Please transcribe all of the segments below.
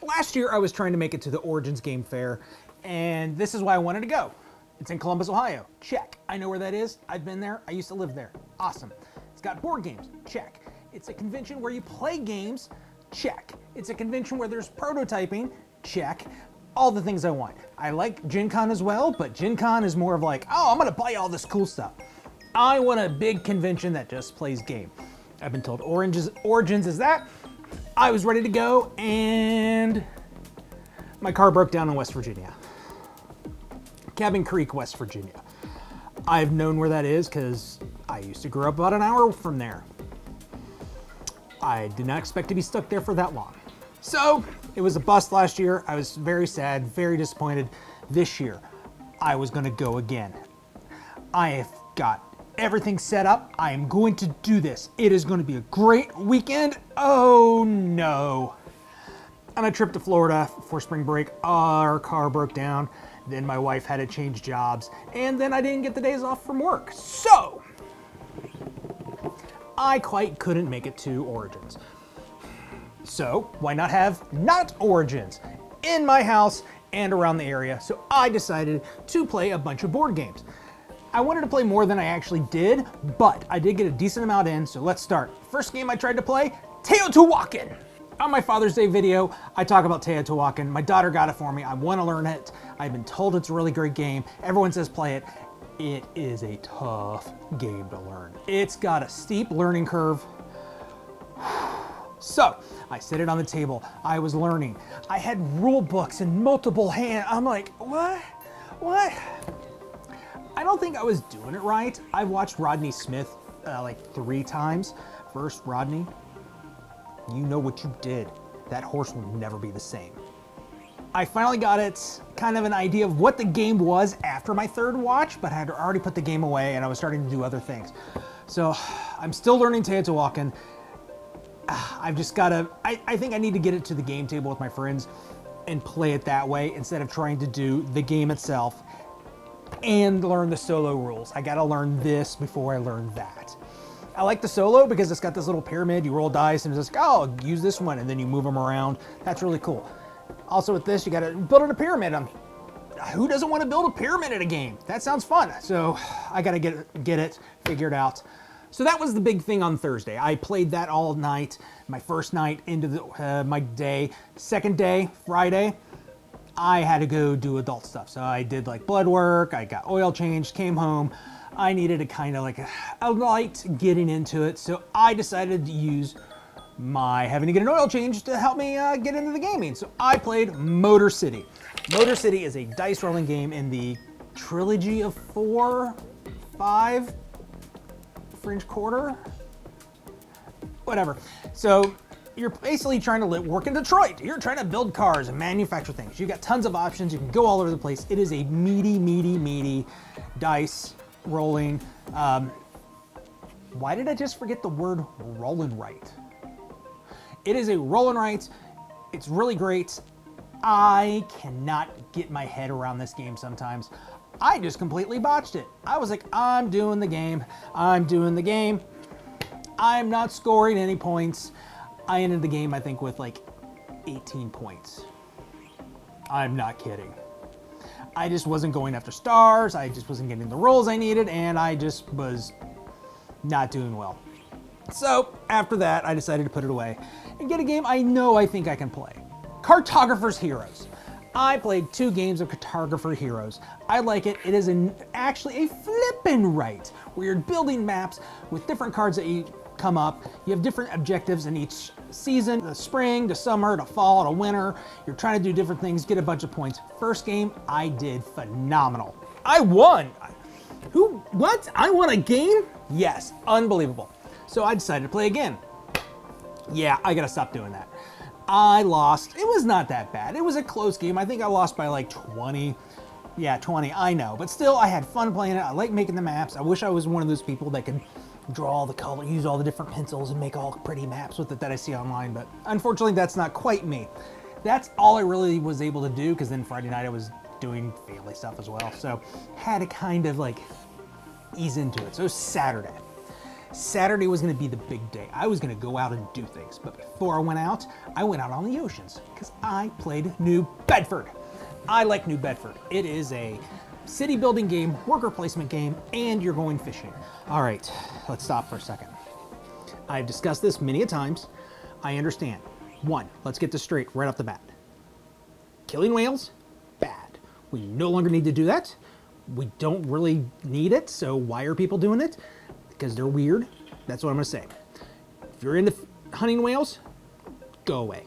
Last year I was trying to make it to the Origins Game Fair, and this is why I wanted to go. It's in Columbus, Ohio. Check. I know where that is. I've been there. I used to live there. Awesome. It's got board games. Check. It's a convention where you play games. Check. It's a convention where there's prototyping. Check. All the things I want. I like Gen Con as well, but Gen Con is more of like, oh, I'm gonna buy all this cool stuff. I want a big convention that just plays game. I've been told Origins is that. I was ready to go, and my car broke down in West Virginia. Cabin Creek, West Virginia. I've known where that is because I used to grow up about an hour from there. I did not expect to be stuck there for that long. So it was a bust last year. I was very sad, very disappointed. This year, I was gonna go again. I have got everything set up. I am going to do this. It is going to be a great weekend. Oh no. On a trip to Florida for spring break, our car broke down. Then my wife had to change jobs, and then I didn't get the days off from work. So I quite couldn't make it to Origins. So why not have not Origins in my house and around the area? So I decided to play a bunch of board games. I wanted to play more than I actually did, but I did get a decent amount in, so let's start. First game I tried to play, Teotihuacan. On my Father's Day video, I talk about Teotihuacan. My daughter got it for me. I want to learn it. I've been told it's a really great game. Everyone says play it. It is a tough game to learn. It's got a steep learning curve. So I set it on the table. I was learning. I had rule books in multiple hands. I'm like, what? I don't think I was doing it right. I watched Rodney Smith like 3 times. First, Rodney, you know what you did. That horse will never be the same. I finally got it, kind of an idea of what the game was after my 3rd watch, but I had already put the game away and I was starting to do other things. So I'm still learning Teotihuacan. I've just gotta, I think I need to get it to the game table with my friends and play it that way instead of trying to do the game itself and learn the solo rules. I gotta learn this before I learn that. I like the solo because it's got this little pyramid. You roll dice and it's just, oh, use this one, and then you move them around. That's really cool. Also with this, you gotta build a pyramid. Who doesn't want to build a pyramid in a game? That sounds fun. So I gotta get it figured out. So that was the big thing on Thursday. I played that all night. My first night into my day. Second day, Friday, I had to go do adult stuff. So I did like blood work, I got oil changed, came home. I needed a kind of like a light getting into it. So I decided to use my having to get an oil change to help me get into the gaming. So I played Motor City. Motor City is a dice rolling game in the trilogy of 4, 5, French Quarter, whatever. So you're basically trying to work in Detroit. You're trying to build cars and manufacture things. You've got tons of options. You can go all over the place. It is a meaty dice rolling. Why did I just forget the word roll and write? It is a roll and write. It's really great. I cannot get my head around this game sometimes. I just completely botched it. I was like, I'm doing the game. I'm not scoring any points. I ended the game, I think, with like 18 points. I'm not kidding. I just wasn't going after stars. I just wasn't getting the rolls I needed, and I just was not doing well. So after that, I decided to put it away and get a game I think I can play. Cartographer's Heroes. I played 2 games of Cartographer Heroes. I like it. It is actually a flippin' right, where you're building maps with different cards that you come up. You have different objectives in each season, the spring, to summer, to fall, to winter. You're trying to do different things, get a bunch of points. First game, I did phenomenal. I won. What? I won a game? Yes, unbelievable. So I decided to play again. Yeah, I gotta stop doing that. I lost. It was not that bad. It was a close game. I think I lost by like 20. Yeah, 20, I know. But still, I had fun playing it. I like making the maps. I wish I was one of those people that could draw all the color, use all the different pencils and make all pretty maps with it that I see online. But unfortunately, that's not quite me. That's all I really was able to do, because then Friday night I was doing family stuff as well. So had to kind of like ease into it. So it was Saturday. Saturday was gonna be the big day. I was gonna go out and do things. But before I went out on the oceans because I played New Bedford. I like New Bedford. It is a city building game, worker placement game, and you're going fishing. All right, let's stop for a second. I've discussed this many a times. I understand. One, let's get this straight right off the bat. Killing whales, bad. We no longer need to do that. We don't really need it, so why are people doing it? Because they're weird. That's what I'm gonna say. If you're into hunting whales, go away.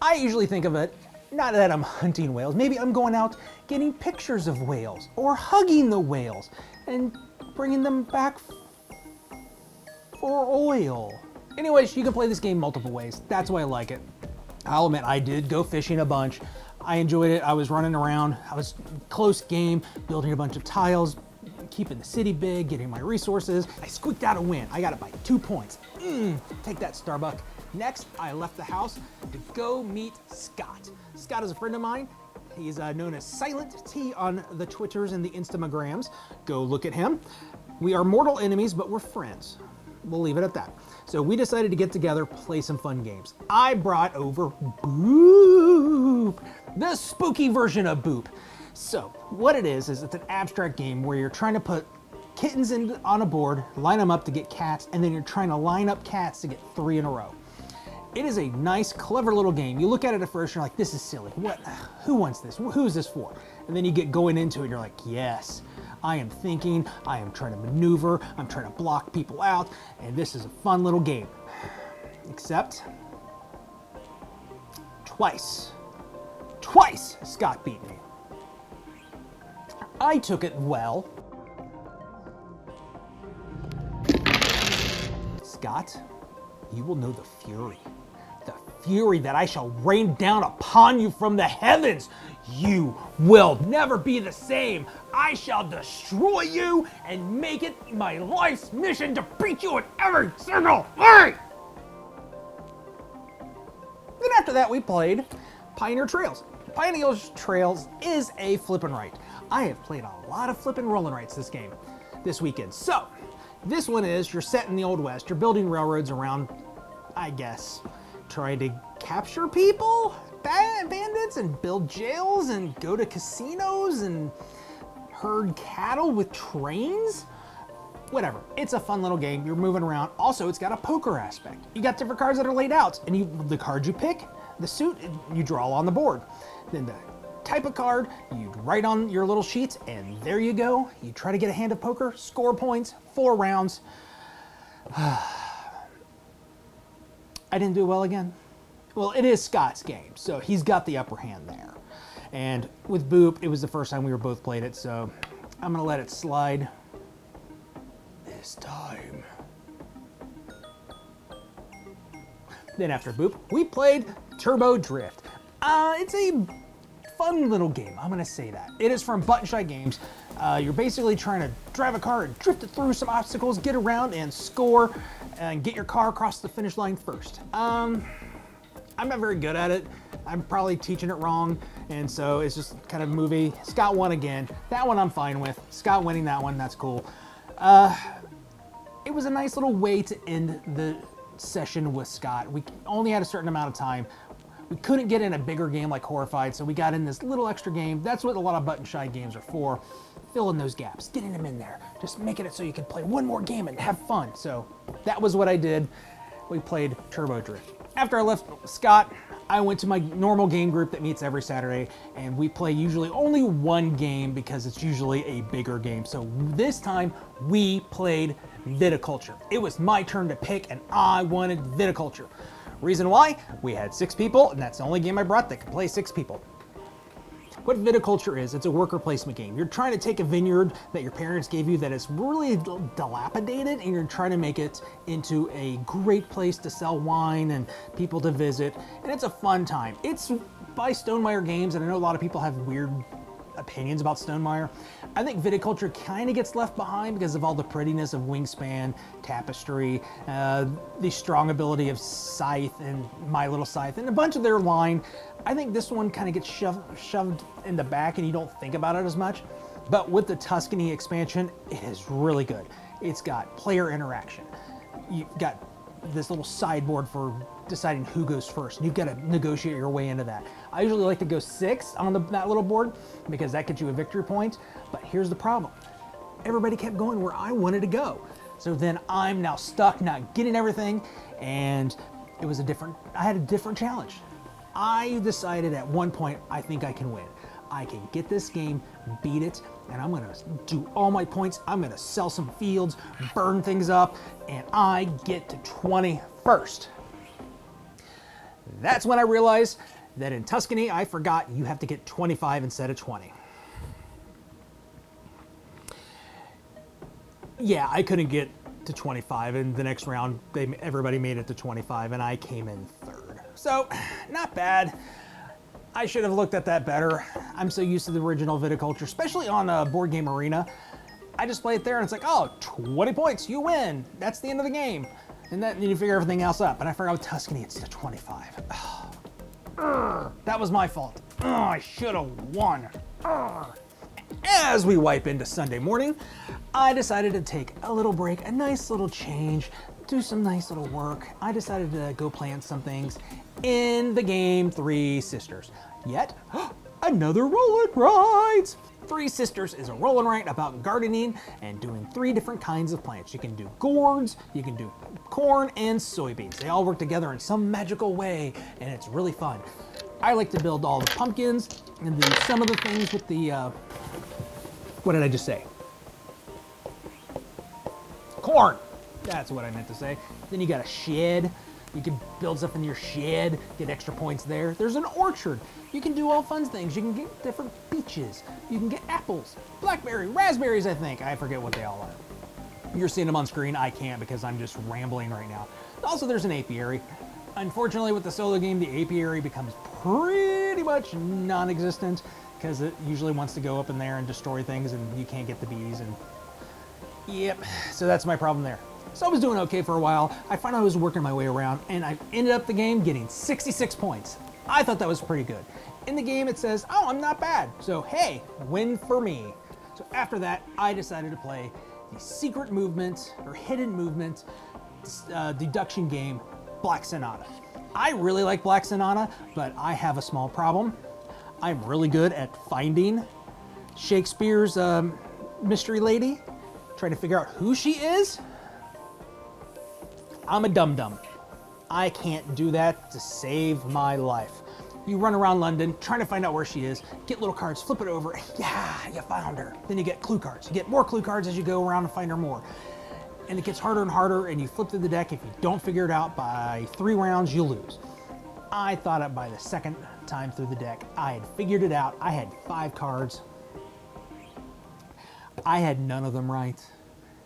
I usually think of it, not that I'm hunting whales, maybe I'm going out getting pictures of whales or hugging the whales and bringing them back for oil. Anyways, you can play this game multiple ways. That's why I like it. I'll admit, I did go fishing a bunch. I enjoyed it. I was running around. I was close game, building a bunch of tiles, keeping the city big, getting my resources. I squeaked out a win. I got it by 2 points. Take that, Starbuck. Next, I left the house to go meet Scott. Scott is a friend of mine. He's known as Silent T on the Twitters and the Instagrams. Go look at him. We are mortal enemies, but we're friends. We'll leave it at that. So we decided to get together, play some fun games. I brought over Boop, the spooky version of Boop. So what it is it's an abstract game where you're trying to put kittens on a board, line them up to get cats, and then you're trying to line up cats to get 3 in a row. It is a nice, clever little game. You look at it at first, you're like, this is silly. What? Who wants this? Who's this for? And then you get going into it, and you're like, yes, I am thinking, I am trying to maneuver, I'm trying to block people out, and this is a fun little game. Except, twice, Scott beat me. I took it well. Scott, you will know the fury that I shall rain down upon you from the heavens. You will never be the same. I shall destroy you and make it my life's mission to beat you in every single way. Then after that, we played Pioneer Trails. Pioneer Trails is a flip and write. I have played a lot of flip and roll and writes this weekend. So this one is, you're set in the Old West. You're building railroads around, I guess, trying to capture people, bandits, and build jails and go to casinos and herd cattle with trains. Whatever. It's a fun little game. You're moving around. Also, it's got a poker aspect. You got different cards that are laid out, and the cards you pick, the suit, you draw on the board. Then the type of card, you write on your little sheets, and there you go. You try to get a hand of poker, score points, 4 rounds. I didn't do well again. Well, it is Scott's game, so he's got the upper hand there. And with Boop, it was the first time we were both played it, so I'm gonna let it slide this time. Then after Boop, we played Turbo Drift. It's a fun little game, I'm gonna say that. It is from Button Shy Games. You're basically trying to drive a car and drift it through some obstacles, get around and score, and get your car across the finish line first. I'm not very good at it. I'm probably teaching it wrong, and so it's just kind of movie. Scott won again. That one I'm fine with. Scott winning that one, that's cool. It was a nice little way to end the session with Scott. We only had a certain amount of time. We couldn't get in a bigger game like Horrified, so we got in this little extra game. That's what a lot of Button Shy games are for. Filling those gaps, getting them in there. Just making it so you can play one more game and have fun. So that was what I did. We played Turbo Drift. After I left Scott, I went to my normal game group that meets every Saturday, and we play usually only one game because it's usually a bigger game. So this time we played Viticulture. It was my turn to pick, and I wanted Viticulture. Reason why? We had 6 people, and that's the only game I brought that could play 6 people. What Viticulture is, it's a worker placement game. You're trying to take a vineyard that your parents gave you that is really dilapidated, and you're trying to make it into a great place to sell wine and people to visit, and it's a fun time. It's by Stonemaier Games, and I know a lot of people have weird opinions about Stonemaier. I think Viticulture kind of gets left behind because of all the prettiness of Wingspan, Tapestry, the strong ability of Scythe and My Little Scythe, and a bunch of their line. I think this one kind of gets shoved in the back and you don't think about it as much. But with the Tuscany expansion, it is really good. It's got player interaction. You've got this little sideboard for deciding who goes first. You've got to negotiate your way into that. I usually like to go 6 on that little board because that gets you a victory point. But here's the problem. Everybody kept going where I wanted to go. So then I'm now stuck not getting everything, and I had a different challenge. I decided at one point, I think I can win. I can get this game, beat it, and I'm gonna do all my points. I'm gonna sell some fields, burn things up, and I get to 20 first. That's when I realized that in Tuscany, I forgot you have to get 25 instead of 20. Yeah, I couldn't get to 25, and the next round, everybody made it to 25, and I came in 3rd. So, not bad. I should have looked at that better. I'm so used to the original Viticulture, especially on Board Game Arena. I just play it there, and it's like, oh, 20 points, you win. That's the end of the game. And then you figure everything else up. And I forgot with Tuscany, it's to 25. That was my fault. I should have won. As we wipe into Sunday morning, I decided to take a little break, a nice little change, do some nice little work. I decided to go plant some things in the game Three Sisters. Yet, another roll and write. Three Sisters is a roll and write about gardening and doing 3 different kinds of plants. You can do gourds, you can do corn, and soybeans. They all work together in some magical way, and it's really fun. I like to build all the pumpkins and do some of the things with the, what did I just say? Corn. That's what I meant to say. Then you got a shed. You can build stuff in your shed, get extra points there. There's an orchard. You can do all fun things. You can get different peaches. You can get apples, blackberry, raspberries, I think. I forget what they all are. You're seeing them on screen. I can't because I'm just rambling right now. Also, there's an apiary. Unfortunately, with the solo game, the apiary becomes pretty much non-existent because it usually wants to go up in there and destroy things, and you can't get the bees. And yep, so that's my problem there. So I was doing okay for a while. I finally was working my way around, and I ended up the game getting 66 points. I thought that was pretty good. In the game, it says, oh, I'm not bad. So hey, win for me. So after that, I decided to play the secret movement or hidden movement deduction game, Black Sonata. I really like Black Sonata, but I have a small problem. I'm really good at finding Shakespeare's mystery lady, trying to figure out who she is. I'm a dum-dum. I can't do that to save my life. You run around London trying to find out where she is, get little cards, flip it over, yeah, you found her. Then you get clue cards. You get more clue cards as you go around and find her more. And it gets harder and harder, and you flip through the deck. If you don't figure it out by 3 rounds, you lose. I thought it by the second time through the deck. I had figured it out. I had 5 cards. I had none of them right.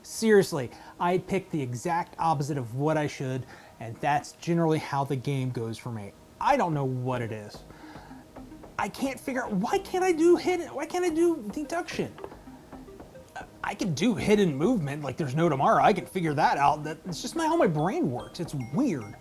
Seriously, I picked the exact opposite of what I should, and that's generally how the game goes for me. I don't know what it is. I can't figure out, why can't I do deduction? I can do hidden movement like there's no tomorrow. I can figure that out. It's just how my brain works. It's weird.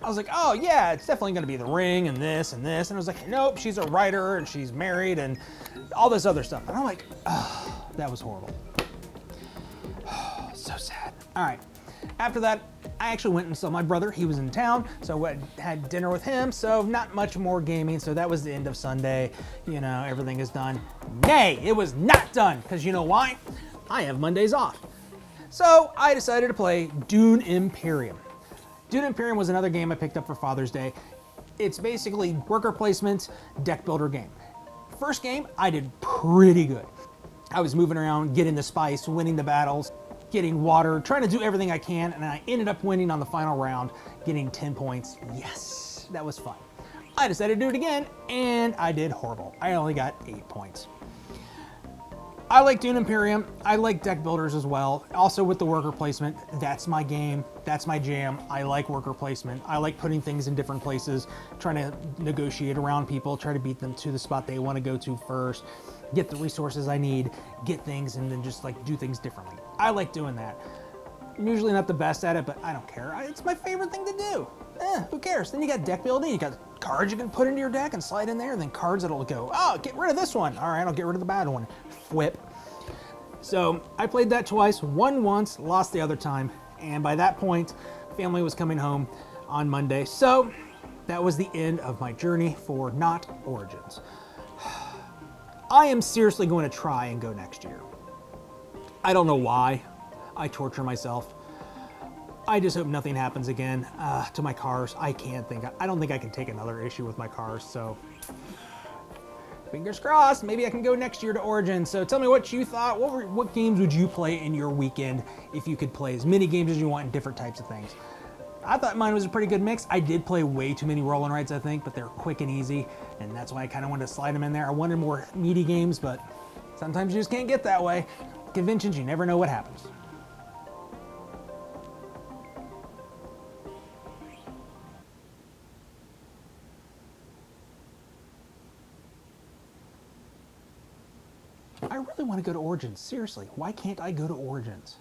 I was like, oh yeah, it's definitely gonna be the ring and this and this. And I was like, nope, she's a writer and she's married and all this other stuff. And I'm like, oh, that was horrible. So sad. All right, after that, I actually went and saw my brother. He was in town, so I had dinner with him, so not much more gaming. So that was the end of Sunday. You know, everything is done. Nay, it was not done, because you know why? I have Mondays off. So I decided to play Dune Imperium. Dune Imperium was another game I picked up for Father's Day. It's basically worker placement, deck builder game. First game, I did pretty good. I was moving around, getting the spice, winning the battles, getting water, trying to do everything I can, and I ended up winning on the final round, getting 10 points. Yes, that was fun. I decided to do it again, and I did horrible. I only got 8 points. I like Dune Imperium. I like deck builders as well. Also with the worker placement, that's my game. That's my jam. I like worker placement. I like putting things in different places, trying to negotiate around people, try to beat them to the spot they want to go to first, get the resources I need, get things, and then just like do things differently. I like doing that. I'm usually not the best at it, but I don't care. It's my favorite thing to do. Who cares? Then you got deck building, you got cards you can put into your deck and slide in there, and then cards that'll go, oh, get rid of this one. All right, I'll get rid of the bad one. Flip. So I played that twice, won once, lost the other time, and by that point, family was coming home on Monday. So that was the end of my journey for not Origins. I am seriously going to try and go next year. I don't know why. I torture myself. I just hope nothing happens again to my cars. I don't think I can take another issue with my cars, so fingers crossed, maybe I can go next year to Origins. So tell me what you thought. What games would you play in your weekend if you could play as many games as you want and different types of things? I thought mine was a pretty good mix. I did play way too many roll and rides, I think, but they're quick and easy, and that's why I kind of wanted to slide them in there. I wanted more meaty games, but sometimes you just can't get that way. Conventions, you never know what happens. I really want to go to Origins. Seriously, why can't I go to Origins?